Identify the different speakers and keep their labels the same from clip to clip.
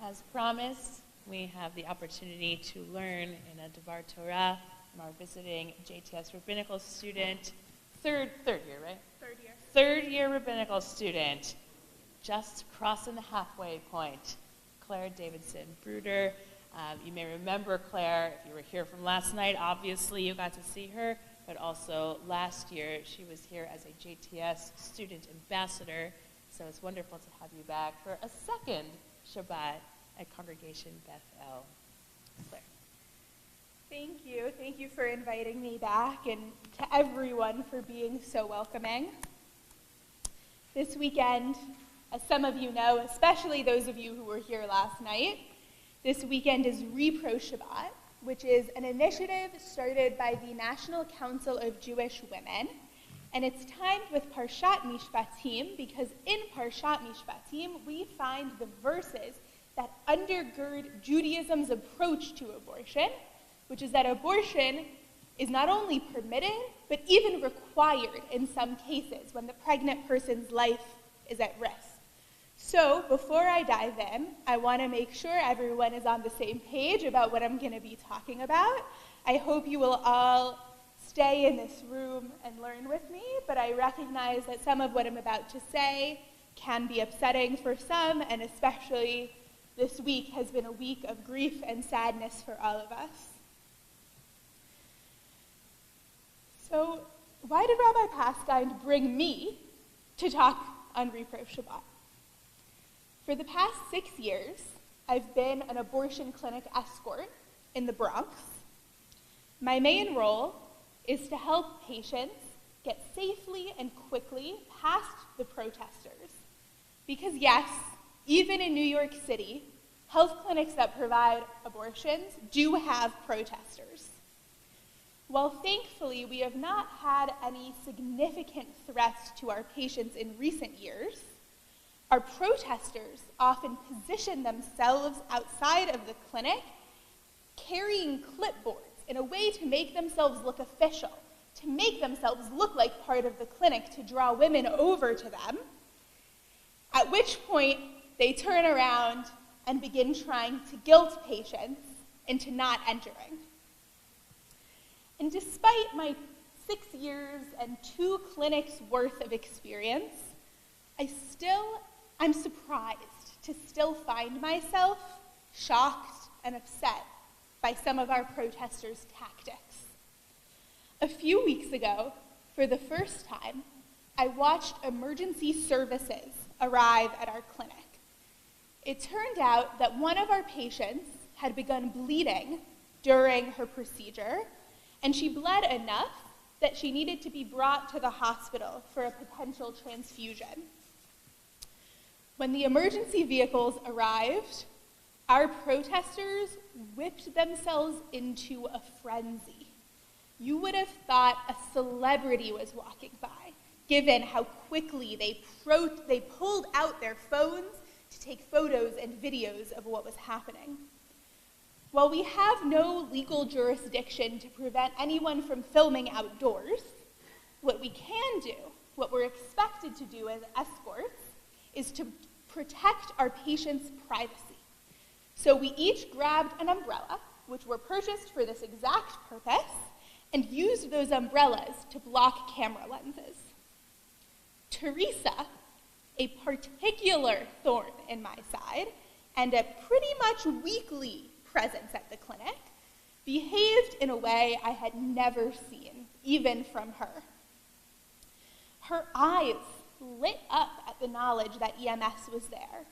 Speaker 1: As promised, we have the opportunity to learn in a D'var Torah from our visiting JTS Rabbinical Student, third year, right? Third year Rabbinical Student, just crossing the halfway point. Claire Davidson Bruder. You may remember Claire, if you were here from last night, obviously you got to see her, but also last year she was here as a JTS Student Ambassador, so it's wonderful to have you back for a second Shabbat at Congregation Beth El. Claire.
Speaker 2: Thank you for inviting me back, and to everyone for being so welcoming. This weekend, as some of you know, especially those of you who were here last night, this weekend is Repro Shabbat, which is an initiative started by the National Council of Jewish Women, and it's timed with Parshat Mishpatim because in Parshat Mishpatim we find the verses that undergird Judaism's approach to abortion, which is that abortion is not only permitted, but even required in some cases when the pregnant person's life is at risk. So before I dive in, I want to make sure everyone is on the same page about what I'm going to be talking about. I hope you will all stay in this room and learn with me, but I recognize that some of what I'm about to say can be upsetting for some, and especially this week has been a week of grief and sadness for all of us. So why did Rabbi Paskind bring me to talk on Repro Shabbat? For the past 6 years, I've been an abortion clinic escort in the Bronx. My main role is to help patients get safely and quickly past the protesters. Because yes, even in New York City, health clinics that provide abortions do have protesters. While thankfully we have not had any significant threats to our patients in recent years, our protesters often position themselves outside of the clinic carrying clipboards in a way to make themselves look official, to make themselves look like part of the clinic, to draw women over to them, at which point they turn around and begin trying to guilt patients into not entering. And despite my 6 years and 2 clinics worth of experience, I'm surprised to still find myself shocked and upset by some of our protesters' tactics. A few weeks ago, for the first time, I watched emergency services arrive at our clinic. It turned out that one of our patients had begun bleeding during her procedure, and she bled enough that she needed to be brought to the hospital for a potential transfusion. When the emergency vehicles arrived, our protesters whipped themselves into a frenzy. You would have thought a celebrity was walking by, given how quickly they pulled out their phones to take photos and videos of what was happening. While we have no legal jurisdiction to prevent anyone from filming outdoors, what we can do, what we're expected to do as escorts, is to protect our patients' privacy. So we each grabbed an umbrella, which were purchased for this exact purpose, and used those umbrellas to block camera lenses. Teresa, a particular thorn in my side, and a pretty much weekly presence at the clinic, behaved in a way I had never seen, even from her. Her eyes lit up at the knowledge that EMS was there.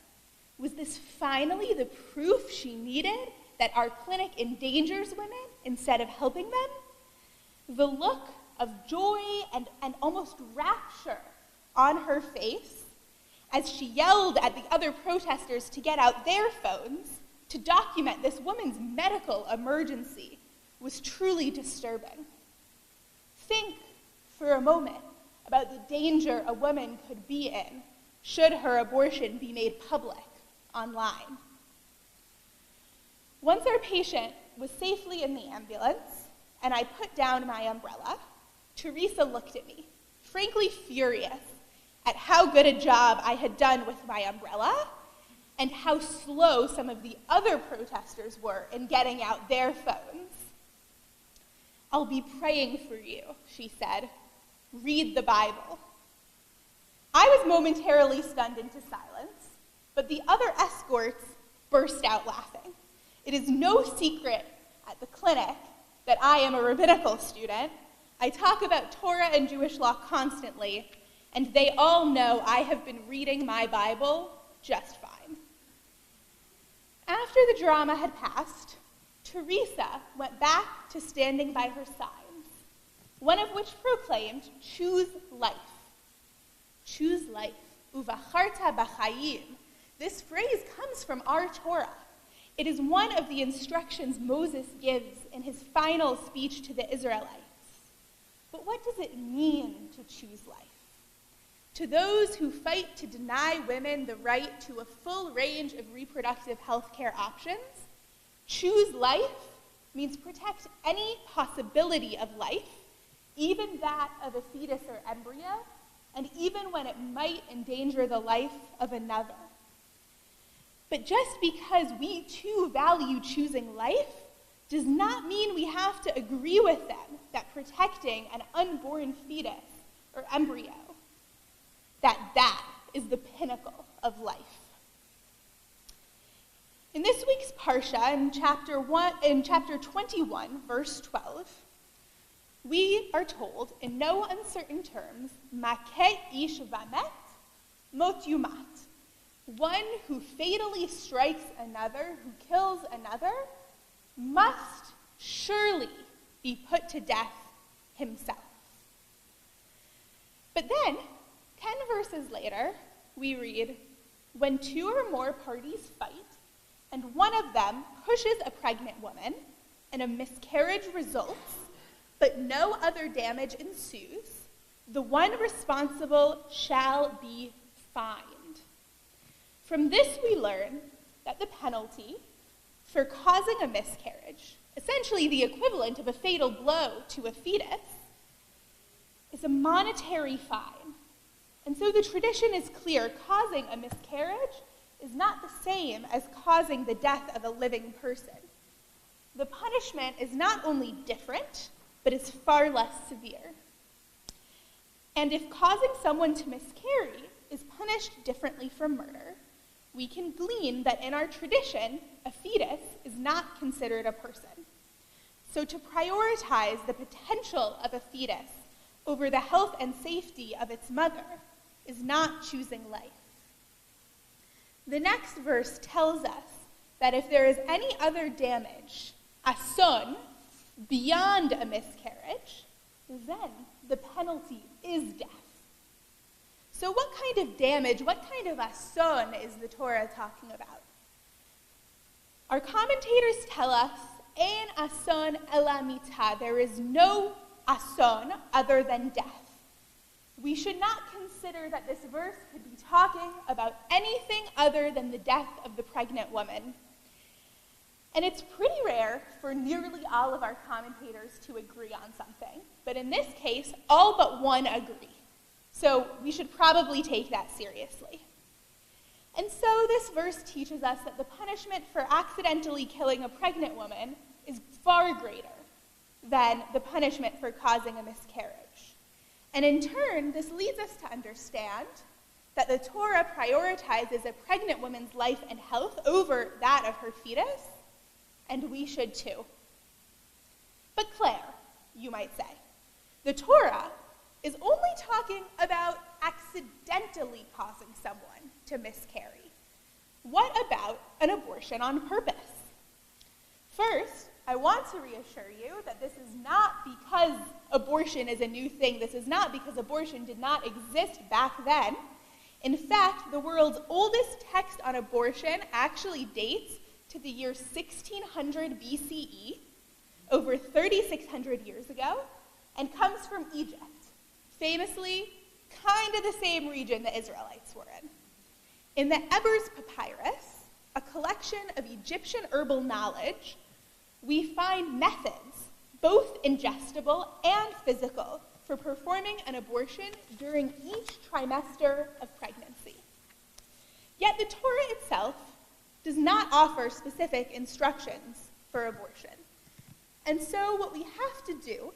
Speaker 2: Was this finally the proof she needed that our clinic endangers women instead of helping them? The look of joy and almost rapture on her face as she yelled at the other protesters to get out their phones to document this woman's medical emergency was truly disturbing. Think for a moment about the danger a woman could be in should her abortion be made public online. Once our patient was safely in the ambulance and I put down my umbrella, Teresa looked at me, frankly furious at how good a job I had done with my umbrella and how slow some of the other protesters were in getting out their phones. "I'll be praying for you," she said. "Read the Bible." I was momentarily stunned into silence, but the other escorts burst out laughing. It is no secret at the clinic that I am a rabbinical student. I talk about Torah and Jewish law constantly, and they all know I have been reading my Bible just fine. After the drama had passed, Teresa went back to standing by her signs, one of which proclaimed, "Choose life." Choose life. Uvacharta b'chayim. This phrase comes from our Torah. It is one of the instructions Moses gives in his final speech to the Israelites. But what does it mean to choose life? To those who fight to deny women the right to a full range of reproductive health care options, choose life means protect any possibility of life, even that of a fetus or embryo, and even when it might endanger the life of another. But just because we too value choosing life does not mean we have to agree with them that protecting an unborn fetus or embryo, that is the pinnacle of life. In this week's Parsha, in chapter 21, verse 12, we are told in no uncertain terms, "Makeh ish vamet, mot yumat." One who fatally strikes another, who kills another, must surely be put to death himself. But then, 10 verses later, we read, "When two or more parties fight, and one of them pushes a pregnant woman, and a miscarriage results, but no other damage ensues, the one responsible shall be fined." From this we learn that the penalty for causing a miscarriage, essentially the equivalent of a fatal blow to a fetus, is a monetary fine. And so the tradition is clear: causing a miscarriage is not the same as causing the death of a living person. The punishment is not only different, but is far less severe. And if causing someone to miscarry is punished differently from murder, we can glean that in our tradition, a fetus is not considered a person. So to prioritize the potential of a fetus over the health and safety of its mother is not choosing life. The next verse tells us that if there is any other damage, ason, beyond a miscarriage, then the penalty is death. So what kind of damage, what kind of ason is the Torah talking about? Our commentators tell us, ein ason ela mita, there is no ason other than death. We should not consider that this verse could be talking about anything other than the death of the pregnant woman. And it's pretty rare for nearly all of our commentators to agree on something. But in this case, all but one agree. So we should probably take that seriously. And so this verse teaches us that the punishment for accidentally killing a pregnant woman is far greater than the punishment for causing a miscarriage. And in turn, this leads us to understand that the Torah prioritizes a pregnant woman's life and health over that of her fetus, and we should too. But Claire, you might say, the Torah is only talking about accidentally causing someone to miscarry. What about an abortion on purpose? First, I want to reassure you that this is not because abortion is a new thing. This is not because abortion did not exist back then. In fact, the world's oldest text on abortion actually dates to the year 1600 BCE, over 3,600 years ago, and comes from Egypt, famously kind of the same region the Israelites were in. In the Ebers Papyrus, a collection of Egyptian herbal knowledge, we find methods, both ingestible and physical, for performing an abortion during each trimester of pregnancy. Yet the Torah itself does not offer specific instructions for abortion. And so what we have to do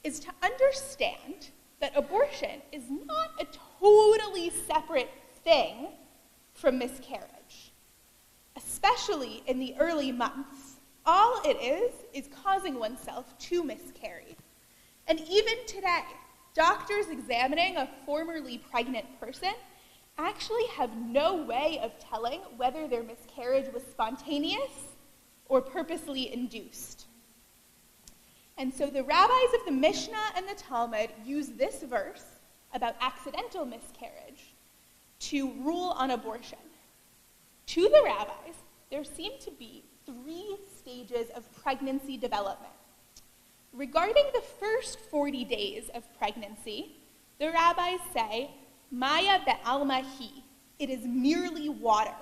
Speaker 2: is to understand that abortion is not a totally separate thing from miscarriage. Especially in the early months, all it is causing oneself to miscarry. And even today, doctors examining a formerly pregnant person actually have no way of telling whether their miscarriage was spontaneous or purposely induced. And so the rabbis of the Mishnah and the Talmud use this verse about accidental miscarriage to rule on abortion. To the rabbis, there seem to be 3 stages of pregnancy development. Regarding the first 40 days of pregnancy, the rabbis say, Maya be'alma hi, it is merely water.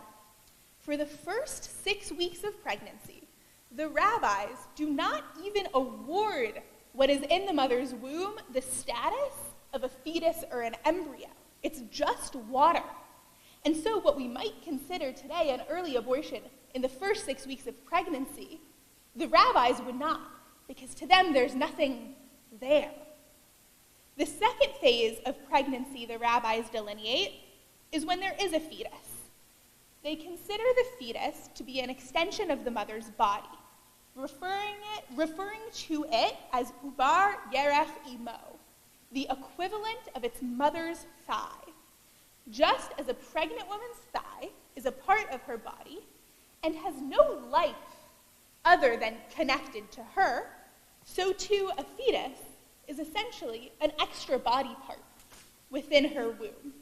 Speaker 2: For the first 6 weeks of pregnancy, the rabbis do not even award what is in the mother's womb the status of a fetus or an embryo. It's just water. And so what we might consider today an early abortion in the first 6 weeks of pregnancy, the rabbis would not, because to them there's nothing there. The second phase of pregnancy the rabbis delineate is when there is a fetus. They consider the fetus to be an extension of the mother's body, referring to it as ubar yerech imo, the equivalent of its mother's thigh. Just as a pregnant woman's thigh is a part of her body and has no life other than connected to her, so too a fetus is essentially an extra body part within her womb.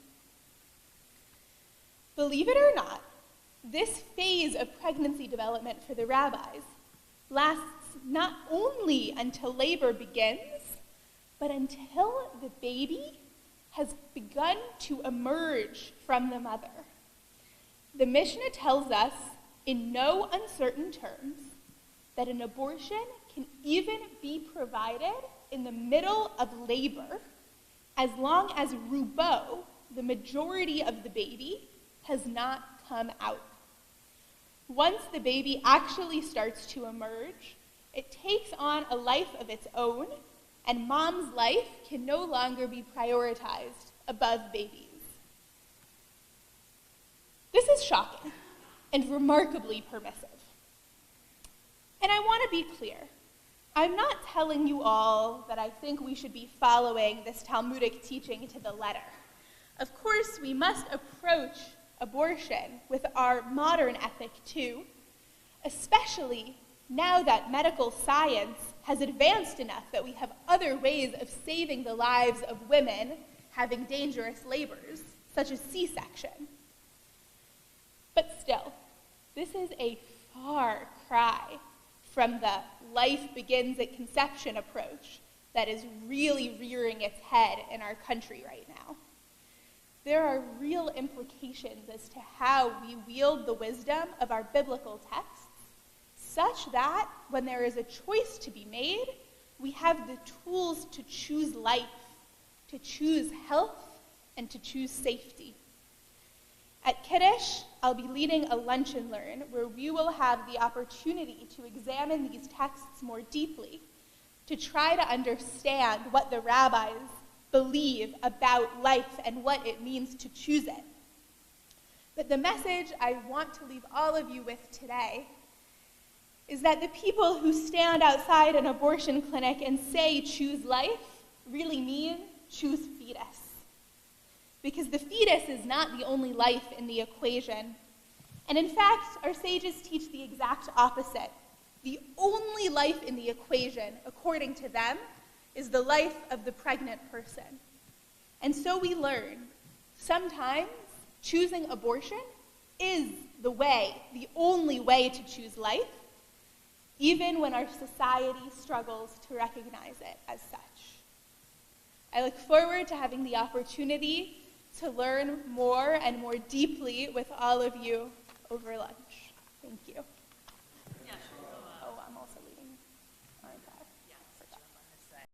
Speaker 2: Believe it or not, this phase of pregnancy development for the rabbis lasts not only until labor begins, but until the baby has begun to emerge from the mother. The Mishnah tells us in no uncertain terms that an abortion can even be provided in the middle of labor as long as rubo, the majority of the baby, has not come out. Once the baby actually starts to emerge, it takes on a life of its own, and mom's life can no longer be prioritized above baby's. This is shocking and remarkably permissive. And I want to be clear. I'm not telling you all that I think we should be following this Talmudic teaching to the letter. Of course, we must approach abortion with our modern ethic too, especially now that medical science has advanced enough that we have other ways of saving the lives of women having dangerous labors, such as C-section. But still, this is a far cry from the life begins at conception approach that is really rearing its head in our country right now. There are real implications as to how we wield the wisdom of our biblical texts, such that when there is a choice to be made, we have the tools to choose life, to choose health, and to choose safety. At Kiddush, I'll be leading a lunch and learn where we will have the opportunity to examine these texts more deeply, to try to understand what the rabbis believe about life and what it means to choose it. But the message I want to leave all of you with today is that the people who stand outside an abortion clinic and say choose life really mean choose fetus. Because the fetus is not the only life in the equation. And in fact, our sages teach the exact opposite. The only life in the equation, according to them, is the life of the pregnant person. And so we learn, sometimes choosing abortion is the way, the only way to choose life, even when our society struggles to recognize it as such. I look forward to having the opportunity to learn more and more deeply with all of you over lunch. Thank you.